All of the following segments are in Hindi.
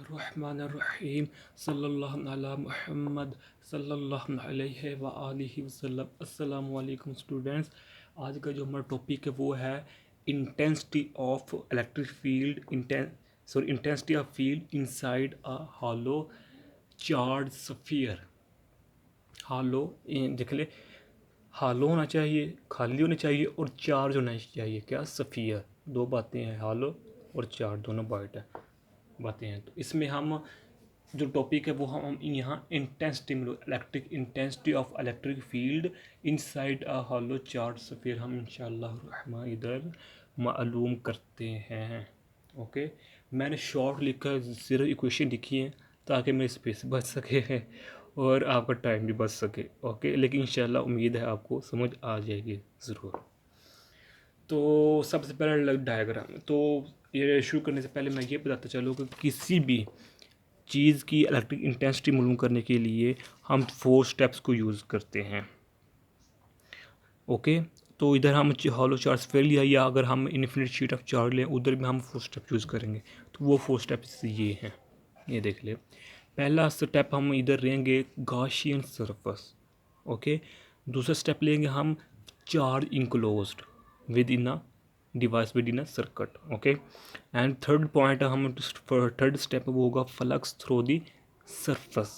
बिस्मिल्लाहिर्रहमानिर्रहीम सल्लल्लाहु अला मुहम्मद सल्लल्लाहु अलैहि व आलिहि वसल्लम। अस्सलामु अलैकुम स्टूडेंट्स। आज का जो हमारा टॉपिक है वो है intensity of electric field intensity of field inside a hollow charge sphere. Hollow देख ले, हॉलो होना चाहिए, खाली होना चाहिए और चार्ज होना चाहिए। क्या? स्फीयर। दो बातें हैं, हॉलो और चार्ज, दोनों बातें हैं। तो इसमें हम जो टॉपिक है वो हम यहाँ intensity electric intensity of electric field inside a hollow charge sphere हम इंशाल्लाह रहमान इधर मालूम करते हैं। ओके, मैंने शॉर्ट लिखा है, ज़ीरो इक्वेशन लिखी है ताकि मेरी स्पेस बच सके और आपका टाइम भी बच सके। ओके, लेकिन इंशाल्लाह उम्मीद है आपको समझ आ जाएगी ज़रूर। तो सबसे पहले डायग्राम, तो ये शुरू करने से पहले मैं ये बताता चलूँ कि किसी भी चीज़ की इलेक्ट्रिक इंटेंसिटी मालूम करने के लिए हम 4 स्टेप्स को यूज़ करते हैं। ओके, तो इधर हम हॉलो चार्ज स्फीयर लिया, या अगर हम इनफिनिट शीट ऑफ चार्ज लें उधर भी हम 4 स्टेप यूज़ करेंगे। तो वो 4 स्टेप्स ये हैं, ये देख ले। पहला स्टेप हम इधर लेंगे गॉसियन सरफेस। ओके, दूसरा स्टेप लेंगे हम charge enclosed with in a device with in a circuit. Okay, and third point हम थर्ड स्टेप वो होगा flux through the surface.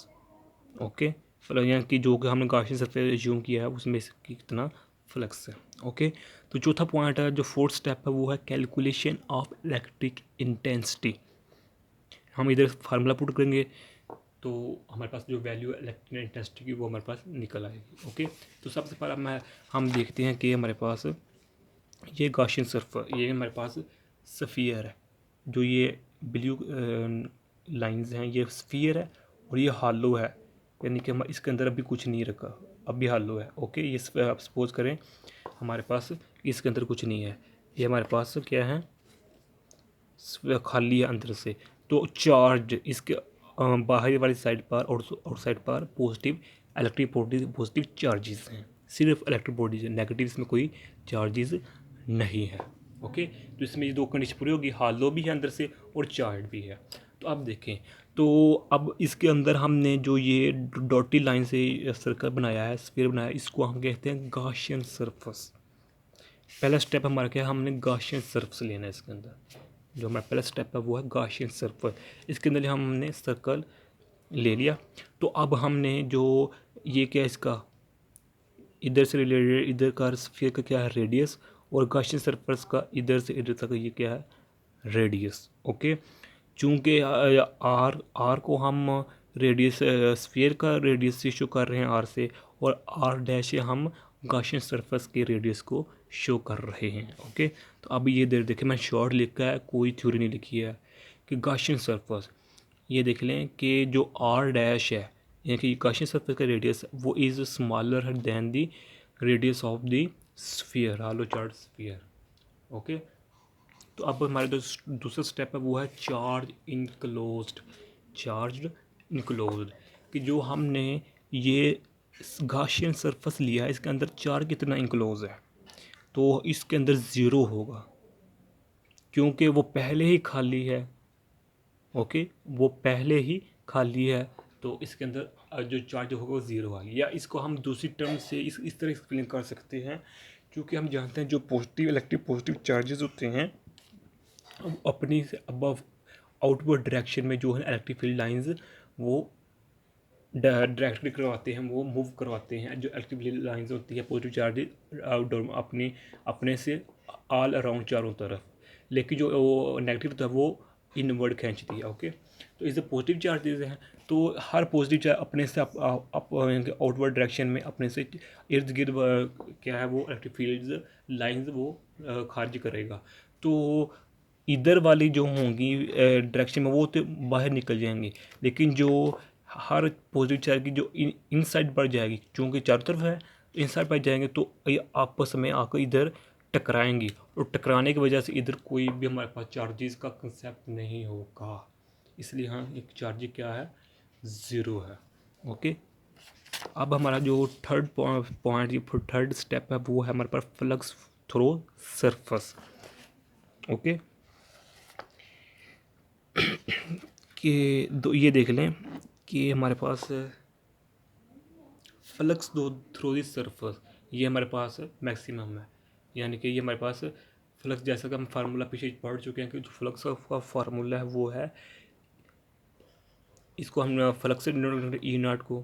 Okay, यानी कि जो कि हमने गॉसियन सरफेस एज्यूम किया है उसमें से कितना फ्लक्स है। ओके, तो चौथा पॉइंट है, जो फोर्थ स्टेप है वो है कैलकुलेशन ऑफ इलेक्ट्रिक इंटेंसिटी। हम इधर फार्मूला पुट करेंगे तो हमारे पास जो वैल्यू है इलेक्ट्रिक इंटेंसिटी की वो हमारे पास निकल आएगी। ओके, तो सबसे पहला हम देखते हैं कि हमारे पास ये गॉसियन सरफेस, ये हमारे पास स्फीयर है। जो ये ब्लू लाइंस हैं ये स्फीयर है और ये हॉलो है, यानी कि हम इसके अंदर अभी कुछ नहीं रखा, अभी हॉलो है। ओके, ये आप सपोज करें हमारे पास इसके अंदर कुछ नहीं है, ये हमारे पास क्या है, खाली है अंदर से। तो चार्ज इसके बाहरी वाली साइड पर और आउटसाइड पर पॉजिटिव इलेक्ट्रिक पॉजिटिव चार्जेस हैं, सिर्फ इलेक्ट्रिक बॉडीज है, नेगेटिव इसमें कोई चार्जेस नहीं है। ओके, तो इसमें ये दो कंडीशन पूरी होगी, हॉलो भी है अंदर से और चार्ज भी है। तो अब देखें, तो अब इसके अंदर हमने जो ये डॉटी लाइन से सर्कल बनाया है, स्फीयर बनाया है, इसको हम कहते हैं गॉसियन सरफेस। पहला स्टेप हमारा क्या है, हमने गॉसियन सरफेस लेना है। इसके अंदर जो हमारा पहला स्टेप है वो है गॉसियन सरफेस। इसके अंदर हमने सर्कल ले लिया। तो अब हमने जो ये क्या इसका इधर से रिलेटेड, इधर का स्फीयर का क्या है रेडियस, और गॉसियन सरफेस का इधर से इधर तक ये क्या है रेडियस। ओके, चूँकि आर को हम रेडियस स्फीयर का रेडियस से शो कर रहे हैं आर से, और आर डैश से हम गॉसियन सरफेस के रेडियस को शो कर रहे हैं। ओके, तो अब ये देखें, मैं शॉर्ट लिखा है, कोई थ्योरी नहीं लिखी है कि गॉसियन सरफेस, ये देख लें कि जो आर डैश है यानी कि गॉसियन सरफेस का रेडियस वो is smaller than the radius of the sphere, hollow charge sphere. Okay, तो अब हमारे जो दूसरा स्टेप है वो है चार्ज इनक्लोज्ड। चार्ज इनक्लोज्ड कि जो हमने ये गॉसियन सरफेस लिया है इसके अंदर चार्ज कितना इनक्लोज है, तो इसके अंदर ज़ीरो होगा क्योंकि वो पहले ही खाली है। ओके, वो पहले ही खाली है, तो इसके अंदर जो चार्ज होगा वो ज़ीरो आएगा। या इसको हम दूसरी टर्म से इस तरह एक्सप्लेन कर सकते हैं, क्योंकि हम जानते हैं जो पॉजिटिव इलेक्ट्रिक पॉजिटिव चार्जेस होते हैं अपनी से अबव आउटवर्ड डायरेक्शन में जो है इलेक्ट्रिक फील्ड लाइंस वो डायरेक्टली करवाते हैं, वो मूव करवाते हैं। जो इलेक्ट्रिक फील्ड लाइंस होती है पॉजिटिव चार्ज आउटडोर अपने से ऑल अराउंड चारों तरफ, लेकिन जो वो नेगेटिव होता है वो इनवर्ड खींचती है। ओके, तो इस पॉजिटिव चार्जेस हैं, तो हर पॉजिटिव चार्ज अपने से आउटवर्ड डायरेक्शन में अपने से इर्द गिर्द क्या है वो इलेक्ट्रिक फील्ड लाइंस वो खारिज करेगा। तो इधर वाली जो होंगी डायरेक्शन में वो तो बाहर निकल जाएंगी, लेकिन जो हर पॉजिटिव चार्ज की जो इन साइड बढ़ जाएगी, क्योंकि चारों तरफ है, इन साइड बढ़ जाएंगे तो ये आपस में आकर इधर टकराएंगी, और टकराने की वजह से इधर कोई भी हमारे पास चार्जेस का कंसेप्ट नहीं होगा, इसलिए हाँ एक चार्ज क्या है ज़ीरो है। ओके, अब हमारा जो थर्ड पॉइंट थर्ड स्टेप है वो है हमारे पास फ्लक्स थ्रू सरफेस। ओके, कि दो ये देख लें कि हमारे पास फ्लक्स दो थ्रू दी सरफेस, ये हमारे पास मैक्सिमम है, यानी कि ये हमारे पास फ्लक्स, जैसा कि हम फार्मूला पीछे पढ़ चुके हैं कि जो फ्लक्स का फार्मूला है वो है, इसको हम फ्लक्स से डिनोट करेंगे ई नॉट को,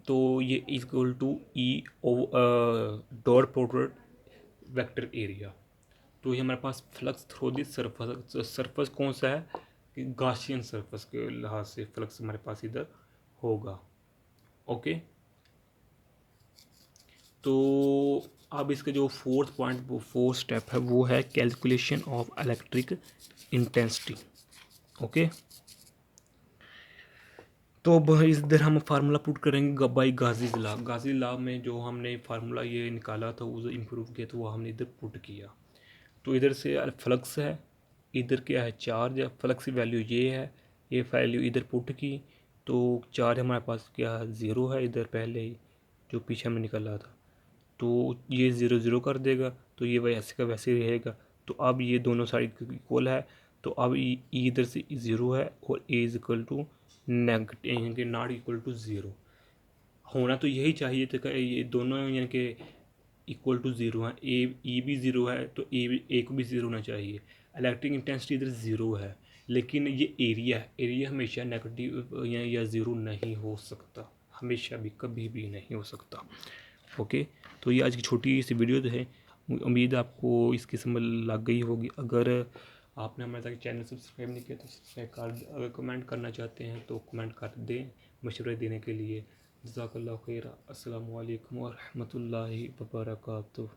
तो ये equal to E dot product vector area. तो ये हमारे पास flux through the surface, surface कौन सा है कि गाशियन सरफेस के लिहाज से फ्लक्स हमारे पास इधर होगा। ओके, तो अब इसका जो फोर्थ पॉइंट, वो फोर्थ स्टेप है, वो है calculation of electric intensity. Okay, तो अब इधर हम फार्मूला पुट करेंगे बाई गाजीज लॉ। गाजी लॉ में जो हमने फार्मूला ये निकाला था, वो इम्प्रूव किया, तो वो हमने इधर पुट किया। तो इधर से फ्लक्स है, इधर क्या है चार्ज है, फ्लक्स की वैल्यू ये है, ये वैल्यू इधर पुट की, तो चार्ज हमारे पास क्या है, ज़ीरो है इधर पहले ही जो पीछे हमें निकला था, तो ये ज़ीरो ज़ीरो कर देगा, तो ये वैसे का वैसे ही रहेगा। तो अब ये दोनों साइड इक्वल है, तो अब ई इधर से ज़ीरो है और A is equal to negative, not equal to zero. होना तो यही चाहिए था कि ये दोनों यानी कि इक्वल टू ज़ीरो है, ए भी ज़ीरो है तो ए को भी ज़ीरो होना चाहिए। इलेक्ट्रिक इंटेंसिटी इधर ज़ीरो है, लेकिन ये एरिया है, एरिया हमेशा नेगेटिव या ज़ीरो नहीं हो सकता, हमेशा भी कभी भी नहीं हो सकता। ओके, तो ये आज की छोटी सी वीडियो है, उम्मीद आपको इसकी समझ लग गई होगी। अगर आपने हमारे तक चैनल सब्सक्राइब नहीं किया तो सब्सक्राइब कर, अगर कमेंट करना चाहते हैं तो कमेंट कर दें मशवरे देने के लिए। जज़ाकल्लाहु खैर। अस्सलामु अलैकुम व रहमतुल्लाहि व बरकातुहू।